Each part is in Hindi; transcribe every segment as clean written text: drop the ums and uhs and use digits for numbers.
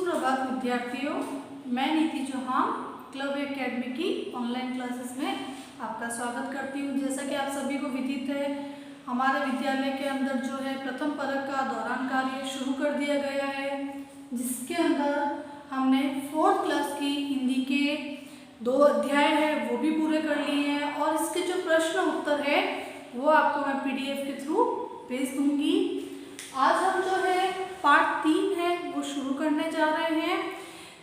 सुप्रभात विद्यार्थियों, मैं नीति चौहान क्लब एकेडमी की ऑनलाइन क्लासेस में आपका स्वागत करती हूँ। जैसा कि आप सभी को विदित है, हमारे विद्यालय के अंदर जो है प्रथम परख का दौरान कार्य शुरू कर दिया गया है, जिसके अंदर हमने 4th क्लास की हिंदी के 2 अध्याय है वो भी पूरे कर लिए हैं और इसके जो प्रश्न उत्तर है वो आपको मैं PDF के थ्रू भेज दूंगी। आज हम जो है पार्ट 3 है वो शुरू करने जा रहे हैं,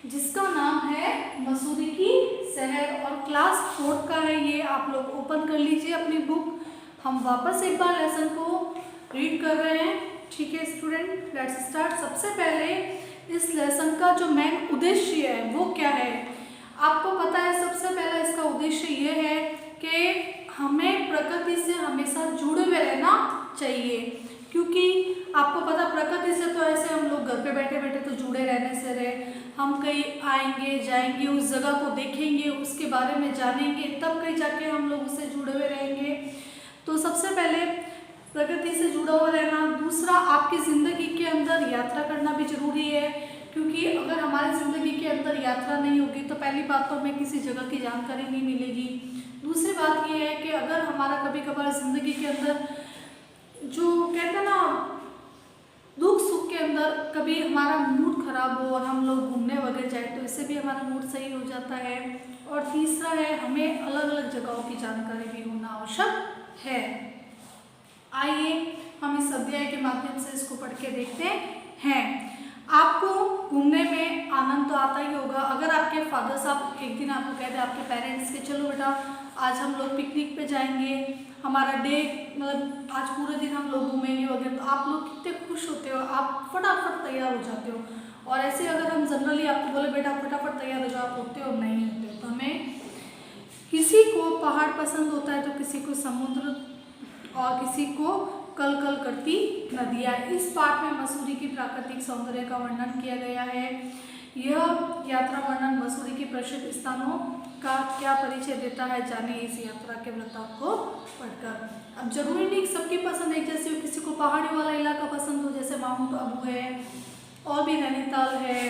जिसका नाम है मसूरी की शहर और क्लास 4th का है। ये आप लोग ओपन कर लीजिए अपनी बुक। हम वापस एक बार लेसन को रीड कर रहे हैं। ठीक है स्टूडेंट, लेट्स स्टार्ट। सबसे पहले इस लेसन का जो मेन उद्देश्य है वो क्या है, आपको पता है। सबसे पहला इसका उद्देश्य ये है कि हमें प्रकृति से हमेशा जुड़े हुए रहना चाहिए, क्योंकि आपको पता प्रकृति से तो ऐसे हम लोग घर पे बैठे बैठे तो जुड़े रहने से रहे, हम कहीं आएंगे जाएंगे, उस जगह को देखेंगे, उसके बारे में जानेंगे, तब कहीं जाके हम लोग उससे जुड़े हुए रहेंगे। तो सबसे पहले प्रकृति से जुड़ा हुआ रहना। दूसरा, आपकी ज़िंदगी के अंदर यात्रा करना भी जरूरी है, क्योंकि अगर हमारी ज़िंदगी के अंदर यात्रा नहीं होगी तो पहली बात तो हमें किसी जगह की जानकारी नहीं मिलेगी। दूसरी बात यह है कि अगर हमारा कभी कभार ज़िंदगी के अंदर जो कहते हैं ना दुख सुख के अंदर कभी हमारा मूड खराब हो और हम लोग घूमने वगैरह जाए तो इससे भी हमारा मूड सही हो जाता है। और तीसरा है, हमें अलग अलग जगहों की जानकारी भी होना आवश्यक है। आइए हम इस अध्याय के माध्यम से इसको पढ़ के देखते हैं। आपको घूमने में आनंद तो आता ही होगा। अगर आपके फादर साहब एक दिन आपको कहते हैं, आपके पेरेंट्स के चलो बेटा आज हम लोग पिकनिक पे जाएंगे, हमारा डे मतलब आज पूरे दिन हम लोग घूमेंगे वगैरह, तो आप लोग कितने खुश होते हो, आप फटाफट तैयार हो जाते हो। और ऐसे अगर हम जनरली आपको बोले बेटा फटाफट तैयार हो जाओ, आप होते हो नहीं होते हो। तो हमें किसी को पहाड़ पसंद होता है तो किसी को समुद्र और किसी को कल कल करती नदियाँ। इस पाठ में मसूरी की प्राकृतिक सौंदर्य का वर्णन किया गया है। यह यात्रा वर्णन मसूरी के प्रसिद्ध स्थानों का क्या परिचय देता है, जानिए इस यात्रा के वृत्तांत को पढ़कर। अब जरूरी नहीं सबकी पसंद एक जैसे हो, किसी को पहाड़ी वाला इलाका पसंद हो जैसे माउंट आबू है और भी नैनीताल है,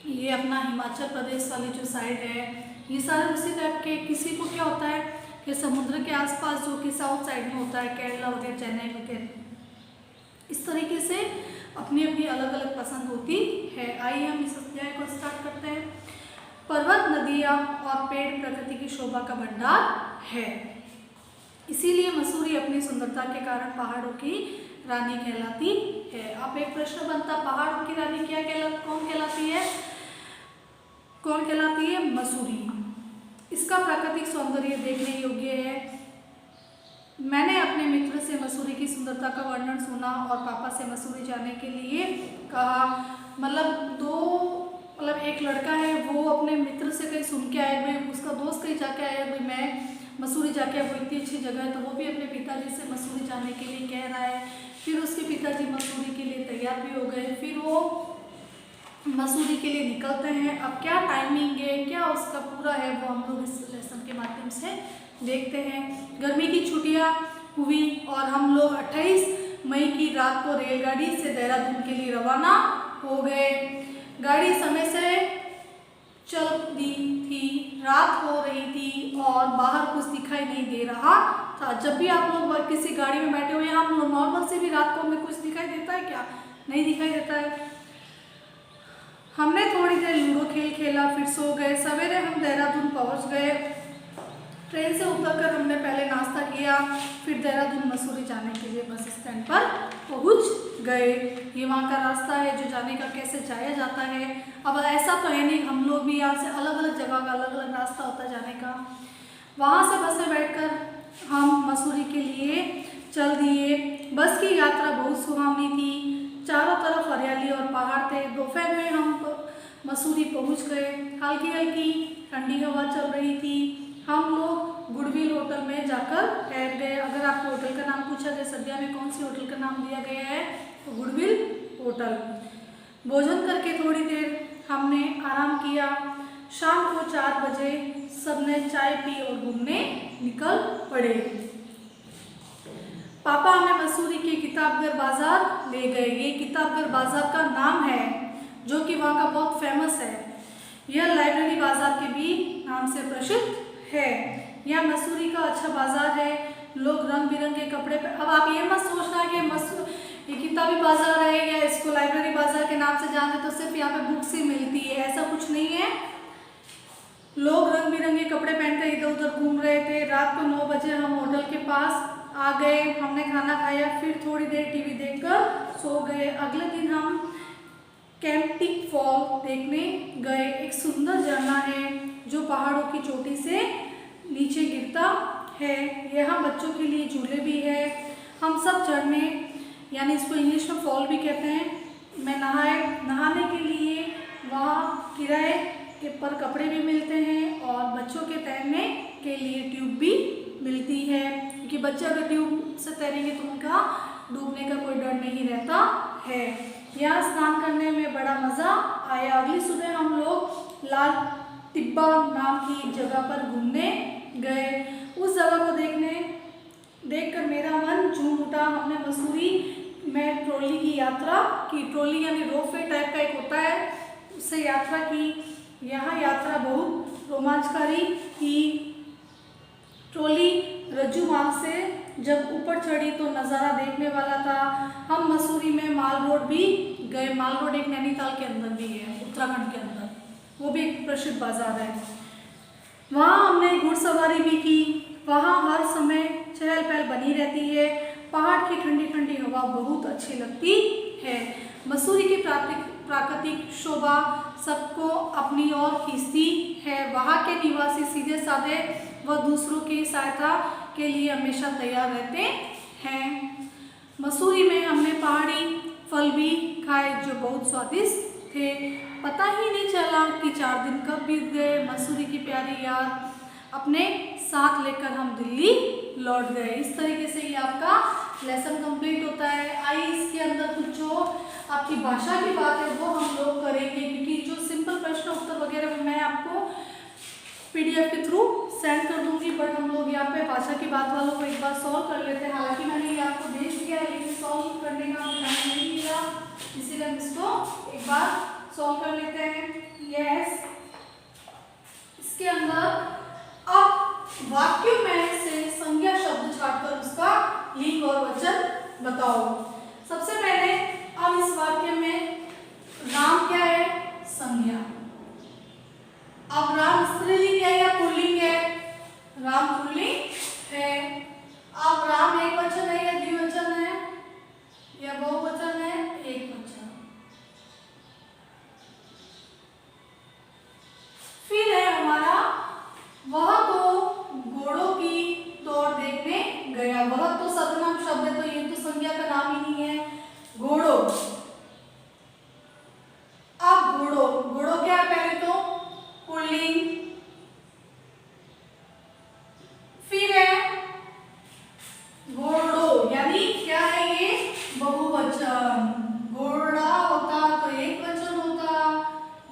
ये अपना हिमाचल प्रदेश वाली जो साइड है, ये सारे उसी टाइप के। किसी को क्या होता है कि समुद्र के आसपास जो कि साउथ साइड में होता है, केरला वगैरह चेन्नई वगैरह, इस तरीके से अपनी अपनी अलग अलग पसंद होती है। आइए हम इस अध्याय को स्टार्ट करते हैं। पर्वत, नदियाँ और पेड़ प्रकृति की शोभा का भंडार है, इसीलिए मसूरी अपनी सुंदरता के कारण पहाड़ों की रानी कहलाती है। अब एक प्रश्न बनता, पहाड़ों की रानी कौन कहलाती है? कौन कहलाती है? मसूरी। इसका प्राकृतिक सौंदर्य देखने योग्य है। मैंने अपने मित्र से मसूरी की सुंदरता का वर्णन सुना और पापा से मसूरी जाने के लिए कहा। मतलब एक लड़का है, वो अपने मित्र से कहीं सुन के आया, भाई उसका दोस्त कहीं जाके आया, भाई मैं मसूरी जाके आया, वो इतनी अच्छी जगह है, तो वो भी अपने पिताजी से मसूरी जाने के लिए कह रहा है। फिर उसके पिताजी मसूरी के लिए तैयार भी हो गए, फिर वो मसूरी के लिए निकलते हैं। अब क्या टाइमिंग है, क्या उसका पूरा है, वो हम लोग इस लेसन के माध्यम से देखते हैं। गर्मी की छुट्टियां हुई और हम लोग 28 मई की रात को रेलगाड़ी से देहरादून के लिए रवाना हो गए। गाड़ी समय से चल दी थी, रात हो रही थी और बाहर कुछ दिखाई नहीं दे रहा था। जब भी आप लोग किसी गाड़ी में बैठे हुए हैं, आप लोग नॉर्मल से भी रात को हमें कुछ दिखाई देता है क्या? नहीं दिखाई देता है। हमने थोड़ी देर लूडो खेल खेला, फिर सो गए। सवेरे हम देहरादून पहुंच गए। ट्रेन से उतरकर हमने पहले नाश्ता किया, फिर देहरादून मसूरी जाने के लिए बस स्टैंड पर पहुंच गए। ये वहाँ का रास्ता है जो जाने का, कैसे जाया जाता है। अब ऐसा तो है नहीं, हम लोग भी यहाँ से अलग अलग जगह का अलग अलग रास्ता होता है जाने का। वहाँ से बस में बैठकर हम मसूरी के लिए चल दिए। बस की यात्रा बहुत सुहावनी थी, चारों तरफ हरियाली और पहाड़ थे। दोपहर में हम मसूरी पहुंच गए। हल्की हल्की ठंडी हवा चल रही थी। हम लोग गुडविल होटल में जाकर ठहर गए। अगर आपको होटल का नाम पूछा जाए सद्या में कौन सी होटल का नाम दिया गया है, तो गुडविल होटल। भोजन करके थोड़ी देर हमने आराम किया। शाम को 4 बजे सबने चाय पी और घूमने निकल पड़े। पापा हमें मसूरी के किताबघर बाजार ले गए। ये किताबघर बाजार का नाम है जो कि वहाँ का बहुत फेमस है। यह लाइब्रेरी बाजार के भी नाम से प्रसिद्ध है। यह मसूरी का अच्छा बाजार है। लोग रंग बिरंगे कपड़े पे, अब आप ये मत सोचना कि ये किताबी बाजार है या इसको लाइब्रेरी बाजार के नाम से जानते तो सिर्फ यहाँ पे बुक्स ही मिलती है, ऐसा कुछ नहीं है। लोग रंग बिरंगे कपड़े पहनकर इधर उधर घूम रहे थे। रात को 9 बजे हम होटल के पास आ गए। हमने खाना खाया, फिर थोड़ी देर टीवी देखकर सो गए। अगले दिन हम कैंपिंग फॉल देखने गए। एक सुंदर झरना है जो पहाड़ों की चोटी से नीचे गिरता है। यहाँ बच्चों के लिए झूले भी है। हम सब झरने, यानी इसको इंग्लिश में फॉल भी कहते हैं, में नहाने के लिए वहाँ किराए के पर कपड़े भी मिलते हैं और बच्चों के तैरने के लिए ट्यूब भी मिलती है, क्योंकि बच्चे अगर ट्यूब से तैरेंगे तो उनका डूबने का कोई डर नहीं रहता है। यहाँ स्नान करने में बड़ा मज़ा आया। अगली सुबह हम लोग लाल टिब्बा नाम की एक जगह पर घूमने गए। उस जगह को देखकर मेरा मन झूम उठा। हमने मसूरी में ट्रॉली की यात्रा की। ट्रॉली यानी रोपवे टाइप का एक होता है, उससे यात्रा की। यहाँ यात्रा बहुत रोमांचकारी थी। ट्रॉली रज्जू मार्ग से जब ऊपर चढ़ी तो नज़ारा देखने वाला था। हम मसूरी में माल रोड भी गए। माल रोड एक नैनीताल के अंदर भी है, उत्तराखंड के अंदर, वो भी एक प्रसिद्ध बाजार है। वहाँ हमने घुड़सवारी भी की। वहाँ हर समय चहल पहल बनी रहती है। पहाड़ की ठंडी ठंडी हवा बहुत अच्छी लगती है। मसूरी की प्राकृतिक शोभा सबको अपनी ओर खींचती है। वहाँ के निवासी सीधे साधे व दूसरों की सहायता के लिए हमेशा तैयार रहते हैं। मसूरी में हमने पहाड़ी फल भी खाए जो बहुत स्वादिष्ट थे। पता ही नहीं चला कि 4 दिन कब बीत गए। मसूरी की प्यारी याद अपने साथ लेकर हम दिल्ली लौट गए। इस तरीके से ये आपका लेसन कंप्लीट होता है। आइए इसके अंदर कुछ जो आपकी भाषा की बात है वो हम लोग करेंगे, क्योंकि जो सिंपल प्रश्न उत्तर वगैरह मैं आपको PDF के थ्रू सेंड कर दूंगी, बट हम लोग यहाँ पे भाषा की बात वालों को एक बार सॉल्व कर लेते हैं। हालांकि मैंने ये आपको भेज दिया है, लेकिन सॉल्व करने का टाइम नहीं मिला, इसीलिए हम इसको एक बार सॉल्व कर लेते हैं। यस, इसके अंदर अब वाक्य में से संज्ञा शब्द छाटकर उसका लिंग और वचन बताओ। सबसे पहले अब इस वाक्य में राम क्या है? संज्ञा। अब राम स्त्रीलिंग है या पुल्लिंग है? राम पुल्लिंग है। अब राम एक वचन है या द्विवचन है या बहुवचन है? एक वचन। फिर है हमारा वह तो घोड़ों की दौड़ देखने गया। वह तो सर्वनाम शब्द है, तो ये तो संज्ञा का नाम ही नहीं है। घोड़ों, अब घोड़ों क्या है? पहले तो पुल्लिंग। फिर है घोड़ों, यानी क्या है ये? बहुवचन। घोड़ा होता तो एक वचन होता,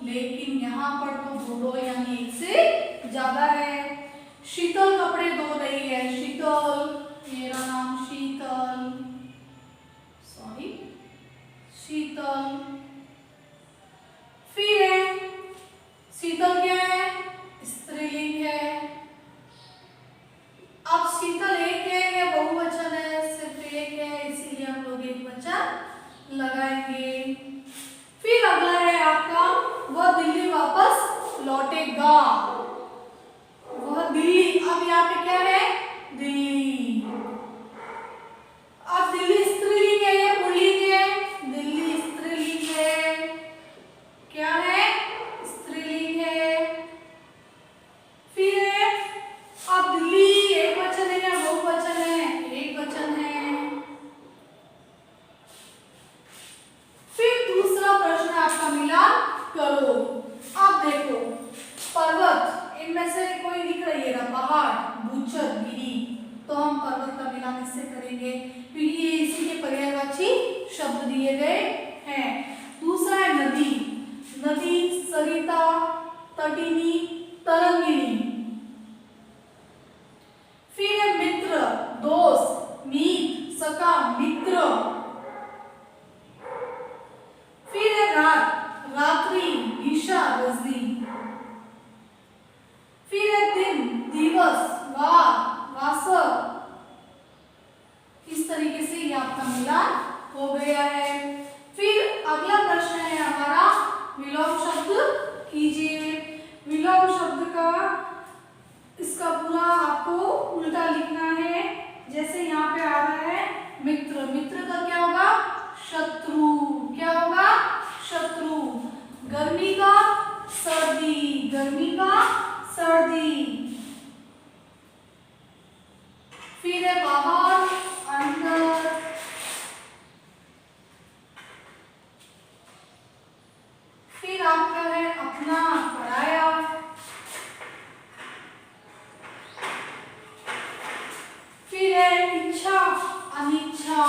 लेकिन यहाँ पर तो घोड़ों यानी एक से ज्यादा है। शीतल कपड़े धो रही है। शीतल, मेरा नाम शीतल, सॉरी शीतल। फिर है शीतल क्या है? स्त्रीलिंग है। अब शीतल एक है या बहुवचन है? सिर्फ एक है, इसीलिए हम लोग एक वचन लगाएंगे। फिर अगला है आपका वह दिल्ली वापस लौटेगा। वह दिल्ली, अब यहाँ पे क्या है? दिल्ली। अब दिल्ली स्त्रीलिंग है या पुल्लिंग है? दिल्ली स्त्रीलिंग है। क्या है? स्त्रीलिंग है। फिर है अब दिल्ली एक वचन है या बहुवचन है? एक वचन है। फिर दूसरा प्रश्न आपका मिलान करो। अब देखो पर्वत, इनमें से कोई दिख रही है ना? पहाड़, भूचर, गिरी, तो हम पर्वत का मिलान इससे करेंगे, क्योंकि ये इसी के पर्यायवाची शब्द दिए गए हैं। दूसरा है नदी। नदी सरिता, तटिनी, तरंगिणी। फिर है मित्र, दोस्त, मीत, सखा, मित्र। फिर है रात। रात हो गया है। फिर अगला प्रश्न है हमारा, विलोम शब्द कीजिए। विलोम शब्द का इसका पूरा आपको उल्टा लिखना है। जैसे यहाँ पे आ रहा है मित्र, मित्र का क्या होगा? शत्रु। क्या होगा? शत्रु। गर्मी का सर्दी, गर्मी का सर्दी। फिर है बाहर, अंदर। फिर आपका है अपना, पराया। फिर है इच्छा, अनिच्छा।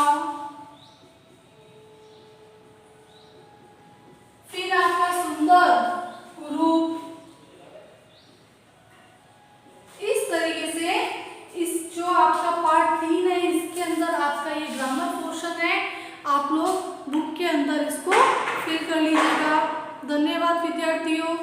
फिर आपका सुंदर, रूप। इस तरीके से इस जो आपका पार्ट 3 है, इसके अंदर आपका ये ग्रामर पोर्शन है। आप लोग बुक के अंदर इसको फिल कर लीजिएगा। धन्यवाद विद्यार्थियों।